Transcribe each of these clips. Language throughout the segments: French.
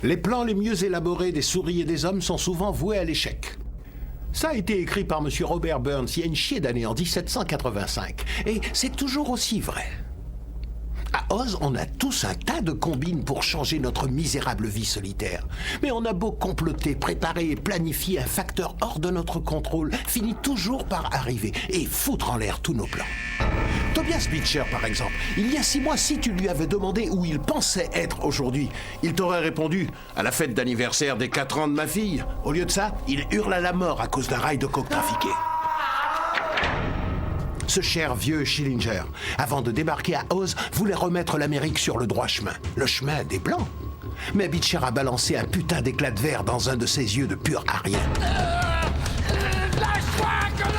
Les plans les mieux élaborés des souris et des hommes sont souvent voués à l'échec. Ça a été écrit par M. Robert Burns il y a une chier d'années, en 1785. Et c'est toujours aussi vrai. À Oz, on a tous un tas de combines pour changer notre misérable vie solitaire. Mais on a beau comploter, préparer et planifier, un facteur hors de notre contrôle finit toujours par arriver et foutre en l'air tous nos plans. Tobias Beecher, par exemple, il y a 6 mois, si tu lui avais demandé où il pensait être aujourd'hui, il t'aurait répondu « à la fête d'anniversaire des 4 ans de ma fille ». Au lieu de ça, il hurle à la mort à cause d'un rail de coke trafiqué. Ce cher vieux Schillinger, avant de débarquer à Oz, voulait remettre l'Amérique sur le droit chemin, le chemin des Blancs. Mais Beecher a balancé un putain d'éclat de verre dans un de ses yeux de pur arien.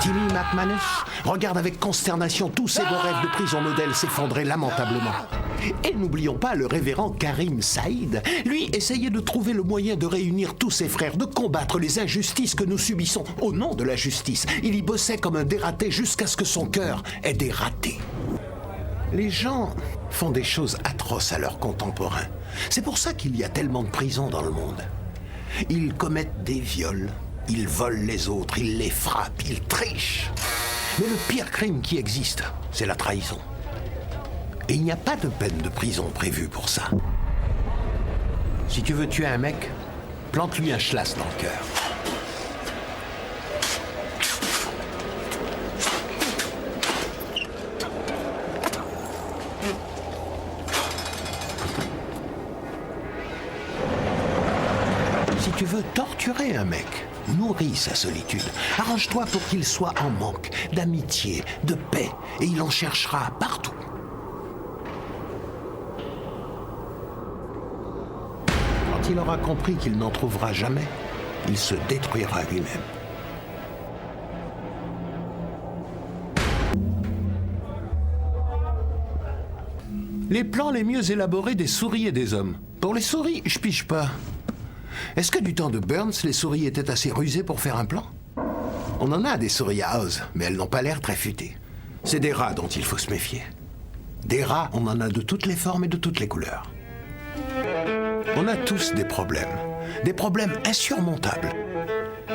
Timmy McManus regarde avec consternation tous ses beaux rêves de prison modèle s'effondrer lamentablement. Et n'oublions pas le révérend Karim Saïd. Lui essayait de trouver le moyen de réunir tous ses frères, de combattre les injustices que nous subissons au nom de la justice. Il y bossait comme un dératé jusqu'à ce que son cœur ait dératé. Les gens font des choses atroces à leurs contemporains. C'est pour ça qu'il y a tellement de prisons dans le monde. Ils commettent des viols, ils volent les autres, ils les frappent, ils trichent. Mais le pire crime qui existe, c'est la trahison. Et il n'y a pas de peine de prison prévue pour ça. Si tu veux tuer un mec, plante-lui un schlass dans le cœur. Si tu veux torturer un mec, nourris sa solitude. Arrange-toi pour qu'il soit en manque d'amitié, de paix, et il en cherchera partout. Quand il aura compris qu'il n'en trouvera jamais, il se détruira lui-même. Les plans les mieux élaborés des souris et des hommes. Pour les souris, je pige pas. Est-ce que du temps de Burns, les souris étaient assez rusées pour faire un plan? On en a des souris à Oz, mais elles n'ont pas l'air très futées. C'est des rats dont il faut se méfier. Des rats, on en a de toutes les formes et de toutes les couleurs. On a tous des problèmes insurmontables.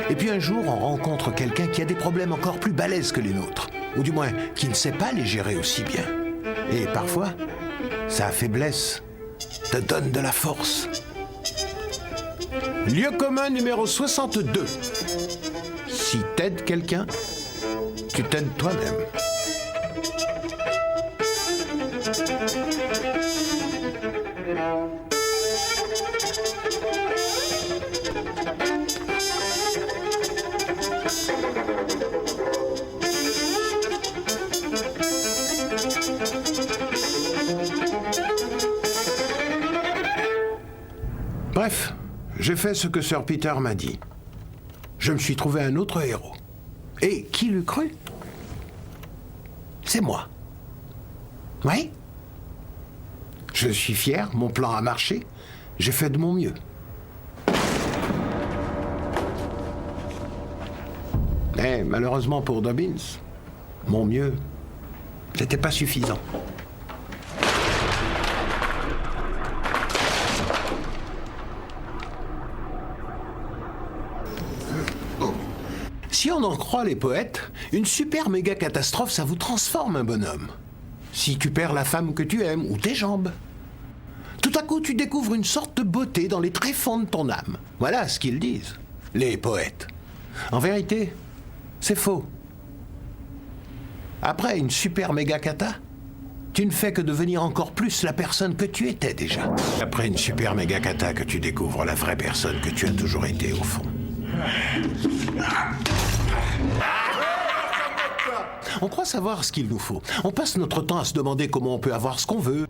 Et puis un jour, on rencontre quelqu'un qui a des problèmes encore plus balèzes que les nôtres, ou du moins qui ne sait pas les gérer aussi bien. Et parfois, sa faiblesse te donne de la force. Lieu commun numéro 62. Si t'aides quelqu'un, tu t'aides toi-même. Bref, j'ai fait ce que Sir Peter m'a dit. Je me suis trouvé un autre héros. Et qui l'eût cru? C'est moi. Oui? Je suis fier, mon plan a marché. J'ai fait de mon mieux. Mais malheureusement pour Dobbins, mon mieux n'était pas suffisant. Si on en croit les poètes, une super méga catastrophe, ça vous transforme un bonhomme. Si tu perds la femme que tu aimes ou tes jambes. Tout à coup, tu découvres une sorte de beauté dans les tréfonds de ton âme. Voilà ce qu'ils disent, les poètes. En vérité, c'est faux. Après une super méga cata, tu ne fais que devenir encore plus la personne que tu étais déjà. Après une super méga cata que tu découvres la vraie personne que tu as toujours été au fond. On croit savoir ce qu'il nous faut. On passe notre temps à se demander comment on peut avoir ce qu'on veut.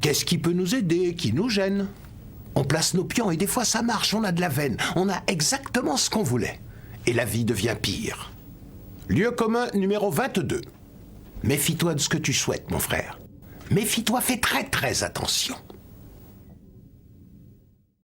Qu'est-ce qui peut nous aider, qui nous gêne? On place nos pions et des fois ça marche, on a de la veine. On a exactement ce qu'on voulait. Et la vie devient pire. Lieu commun numéro 22. Méfie-toi de ce que tu souhaites, mon frère. Méfie-toi, fais très très attention.